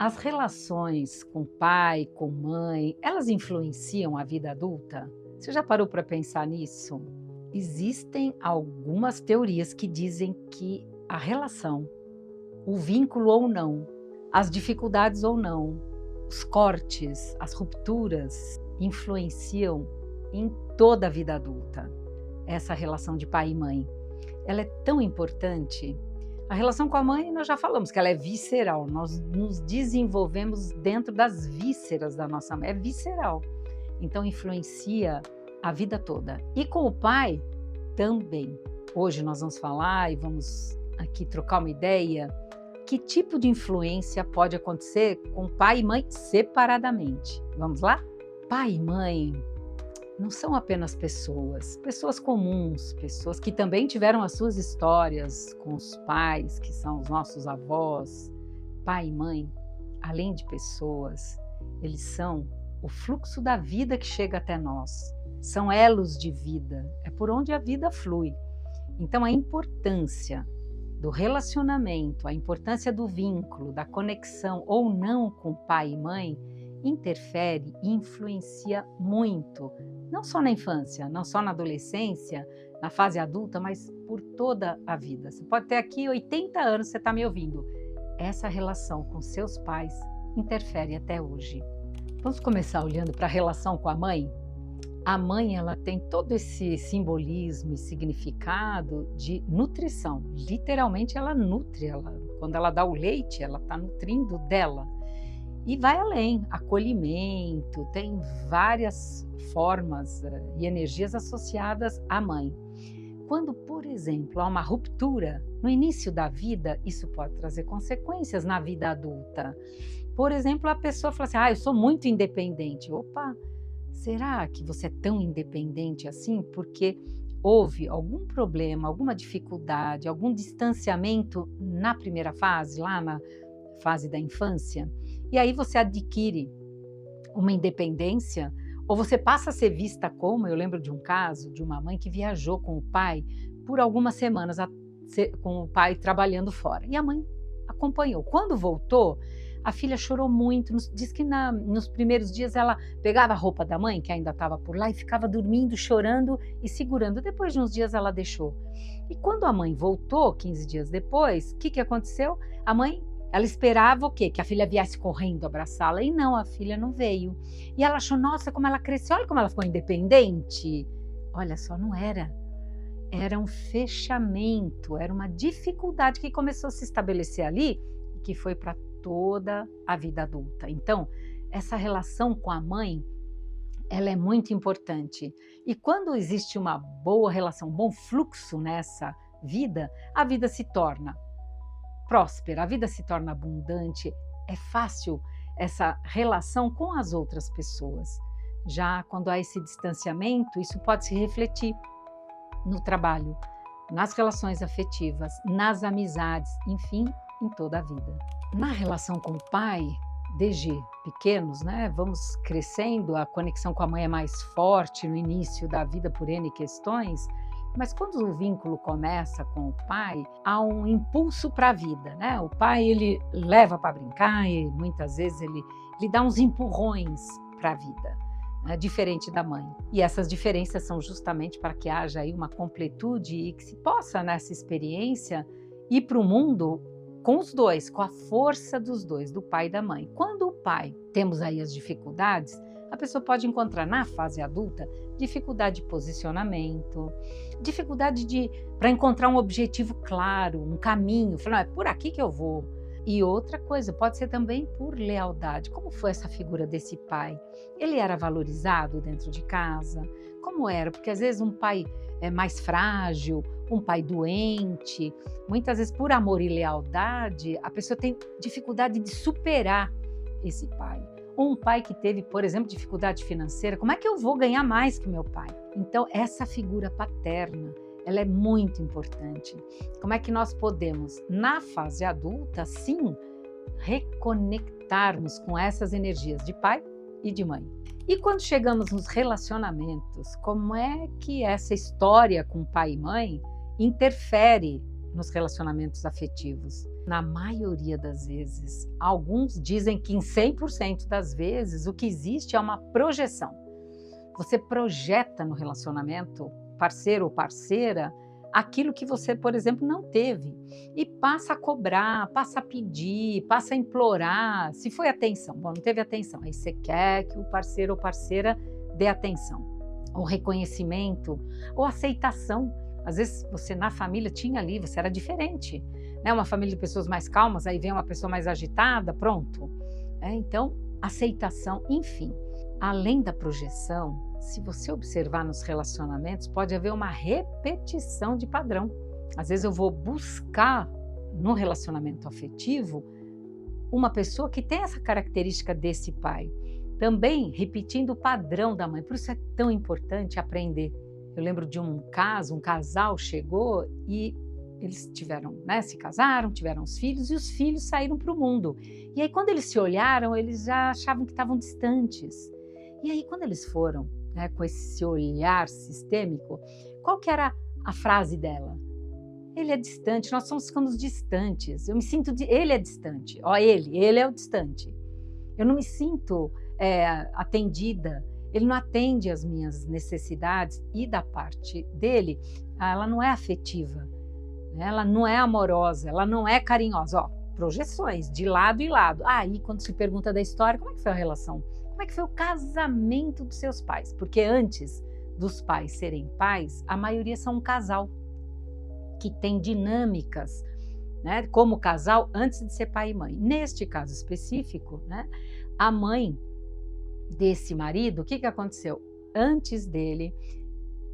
As relações com pai, com mãe, elas influenciam a vida adulta? Você já parou para pensar nisso? Existem algumas teorias que dizem que a relação, o vínculo ou não, as dificuldades ou não, os cortes, as rupturas influenciam em toda a vida adulta. Essa relação de pai e mãe, ela é tão importante. A relação com a mãe, nós já falamos que ela é visceral, nós nos desenvolvemos dentro das vísceras da nossa mãe, é visceral, então influencia a vida toda. E com o pai também. Hoje nós vamos falar e vamos aqui trocar uma ideia, que tipo de influência pode acontecer com pai e mãe separadamente. Vamos lá? Pai e mãe não são apenas pessoas comuns, pessoas que também tiveram as suas histórias com os pais, que são os nossos avós. Pai e mãe, além de pessoas, eles são o fluxo da vida que chega até nós. São elos de vida, é por onde a vida flui. Então a importância do relacionamento, a importância do vínculo, da conexão ou não com pai e mãe, interfere e influencia muito, não só na infância, não só na adolescência, na fase adulta, mas por toda a vida. Você pode ter aqui 80 anos, você está me ouvindo. Essa relação com seus pais interfere até hoje. Vamos começar olhando para a relação com a mãe? A mãe, ela tem todo esse simbolismo e significado de nutrição. Literalmente, ela nutre. Quando ela dá o leite, ela está nutrindo dela. E vai além, acolhimento, tem várias formas e energias associadas à mãe. Quando, por exemplo, há uma ruptura no início da vida, isso pode trazer consequências na vida adulta. Por exemplo, a pessoa fala assim, eu sou muito independente. Opa, será que você é tão independente assim? Porque houve algum problema, alguma dificuldade, algum distanciamento na primeira fase, lá na fase da infância? E aí você adquire uma independência, ou você passa a ser vista como, eu lembro de um caso de uma mãe que viajou com o pai por algumas semanas, com o pai trabalhando fora. E a mãe acompanhou. Quando voltou, a filha chorou muito, diz que nos primeiros dias ela pegava a roupa da mãe, que ainda estava por lá, e ficava dormindo, chorando e segurando. Depois de uns dias ela deixou. E quando a mãe voltou, 15 dias depois, o que aconteceu? A mãe, ela esperava o quê? Que a filha viesse correndo abraçá-la. E não, a filha não veio. E ela achou, nossa, como ela cresceu, olha como ela ficou independente. Olha só, não era. Era um fechamento, era uma dificuldade que começou a se estabelecer ali e que foi para toda a vida adulta. Então, essa relação com a mãe, ela é muito importante. E quando existe uma boa relação, um bom fluxo nessa vida, a vida se torna próspera, a vida se torna abundante, é fácil essa relação com as outras pessoas. Já quando há esse distanciamento, isso pode se refletir no trabalho, nas relações afetivas, nas amizades, enfim, em toda a vida. Na relação com o pai, desde pequenos, vamos crescendo, a conexão com a mãe é mais forte no início da vida por N questões, mas quando o vínculo começa com o pai, há um impulso para a vida, O pai, ele leva para brincar e muitas vezes ele dá uns empurrões para a vida, diferente da mãe. E essas diferenças são justamente para que haja aí uma completude e que se possa, nessa experiência, ir para o mundo com os dois, com a força dos dois, do pai e da mãe. Quando o pai, temos aí as dificuldades, a pessoa pode encontrar na fase adulta dificuldade de posicionamento, dificuldade para encontrar um objetivo claro, um caminho, falar, é por aqui que eu vou. E outra coisa, pode ser também por lealdade. Como foi essa figura desse pai? Ele era valorizado dentro de casa? Como era? Porque às vezes um pai é mais frágil, um pai doente, muitas vezes por amor e lealdade, a pessoa tem dificuldade de superar esse pai. Um pai que teve, por exemplo, dificuldade financeira, como é que eu vou ganhar mais que meu pai? Então, essa figura paterna, ela é muito importante. Como é que nós podemos, na fase adulta, sim, reconectarmos com essas energias de pai e de mãe? E quando chegamos nos relacionamentos, como é que essa história com pai e mãe interfere nos relacionamentos afetivos? Na maioria das vezes, alguns dizem que em 100% das vezes o que existe é uma projeção. Você projeta no relacionamento, parceiro ou parceira, aquilo que você, por exemplo, não teve. E passa a cobrar, passa a pedir, passa a implorar. Se foi atenção, bom, não teve atenção, aí você quer que o parceiro ou parceira dê atenção. Ou reconhecimento, ou aceitação. Às vezes você na família tinha ali, você era diferente. Né? Uma família de pessoas mais calmas, aí vem uma pessoa mais agitada, pronto. Então, aceitação, enfim. Além da projeção, se você observar nos relacionamentos, pode haver uma repetição de padrão. Às vezes eu vou buscar no relacionamento afetivo uma pessoa que tem essa característica desse pai. Também repetindo o padrão da mãe. Por isso é tão importante aprender. Eu lembro de um caso, um casal chegou e eles se casaram, tiveram os filhos e os filhos saíram para o mundo. E aí quando eles se olharam, eles já achavam que estavam distantes. E aí quando eles foram, com esse olhar sistêmico, qual que era a frase dela? Ele é distante, nós estamos ficando distantes. Eu me sinto, ele é distante. Ele é o distante. Eu não me sinto atendida. Ele não atende às minhas necessidades e da parte dele, ela não é afetiva, né? Ela não é amorosa, ela não é carinhosa. Projeções de lado e lado. Aí quando se pergunta da história, como é que foi a relação? Como é que foi o casamento dos seus pais? Porque antes dos pais serem pais, a maioria são um casal que tem dinâmicas, né, como casal antes de ser pai e mãe. Neste caso específico, né, a mãe desse marido, o que aconteceu? Antes dele,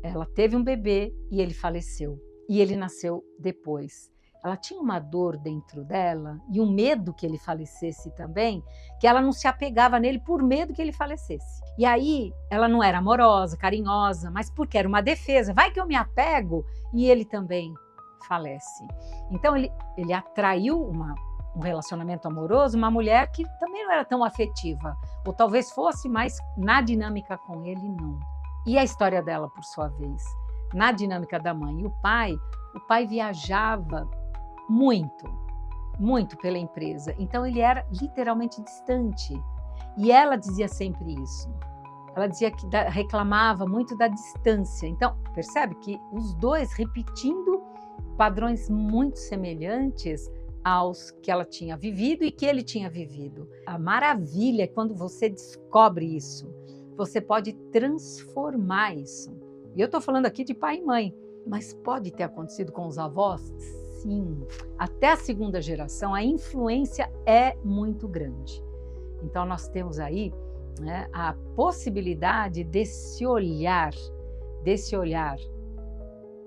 ela teve um bebê e ele faleceu. E ele nasceu depois. Ela tinha uma dor dentro dela e um medo que ele falecesse também, que ela não se apegava nele por medo que ele falecesse. E aí ela não era amorosa, carinhosa, mas porque era uma defesa. Vai que eu me apego e ele também falece. Então ele atraiu um relacionamento amoroso, uma mulher que também não era tão afetiva, ou talvez fosse, mas na dinâmica com ele não. E a história dela, por sua vez, na dinâmica da mãe e o pai viajava muito pela empresa. Então ele era literalmente distante. E ela dizia sempre isso. Ela dizia que reclamava muito da distância. Então, percebe que os dois repetindo padrões muito semelhantes aos que ela tinha vivido e que ele tinha vivido. A maravilha é quando você descobre isso. Você pode transformar isso. E eu estou falando aqui de pai e mãe, mas pode ter acontecido com os avós? Sim. Até a segunda geração, a influência é muito grande. Então, nós temos aí, né, a possibilidade desse olhar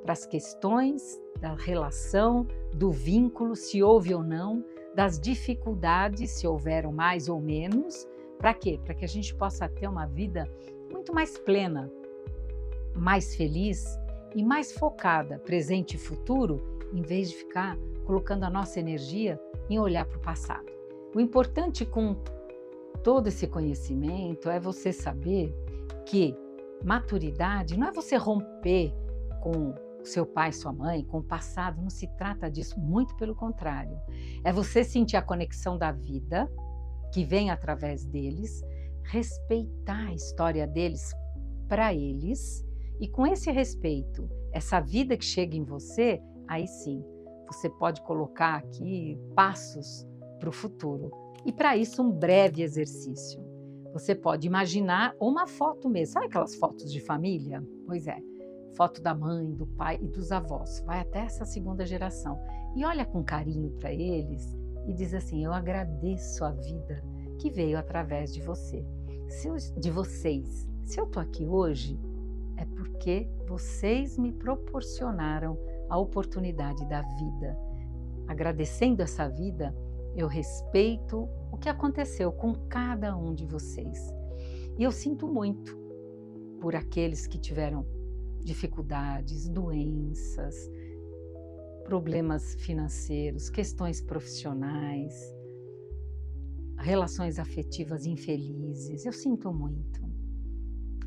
para as questões da relação, do vínculo, se houve ou não, das dificuldades, se houveram mais ou menos. Para quê? Para que a gente possa ter uma vida muito mais plena, mais feliz e mais focada, presente e futuro, em vez de ficar colocando a nossa energia em olhar para o passado. O importante com todo esse conhecimento é você saber que maturidade não é você romper com seu pai, sua mãe, com o passado, não se trata disso, muito pelo contrário. É você sentir a conexão da vida que vem através deles, respeitar a história deles para eles e com esse respeito, essa vida que chega em você, aí sim, você pode colocar aqui passos para o futuro. E para isso, um breve exercício. Você pode imaginar uma foto mesmo. Sabe aquelas fotos de família? Pois é, foto da mãe, do pai e dos avós. Vai até essa segunda geração. E olha com carinho para eles e diz assim, eu agradeço a vida que veio através de você. De vocês. Se eu estou aqui hoje, é porque vocês me proporcionaram a oportunidade da vida. Agradecendo essa vida, eu respeito o que aconteceu com cada um de vocês. E eu sinto muito por aqueles que tiveram dificuldades, doenças, problemas financeiros, questões profissionais, relações afetivas infelizes. Eu sinto muito.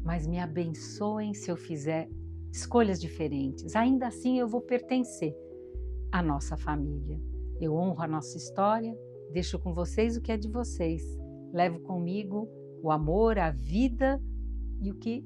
Mas me abençoem se eu fizer escolhas diferentes. Ainda assim eu vou pertencer à nossa família. Eu honro a nossa história, deixo com vocês o que é de vocês. Levo comigo o amor, a vida e o que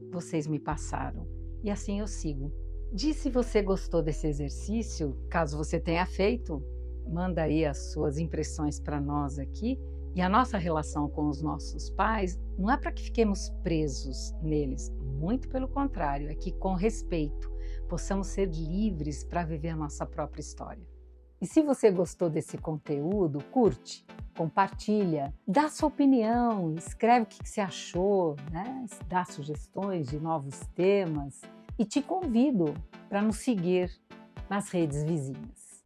vocês me passaram. E assim eu sigo. Diz se você gostou desse exercício, caso você tenha feito, manda aí as suas impressões para nós aqui. E a nossa relação com os nossos pais não é para que fiquemos presos neles, muito pelo contrário, é que com respeito possamos ser livres para viver a nossa própria história. E se você gostou desse conteúdo, curte, compartilha, dá sua opinião, escreve o que você achou, né? Dá sugestões de novos temas e te convido para nos seguir nas redes vizinhas.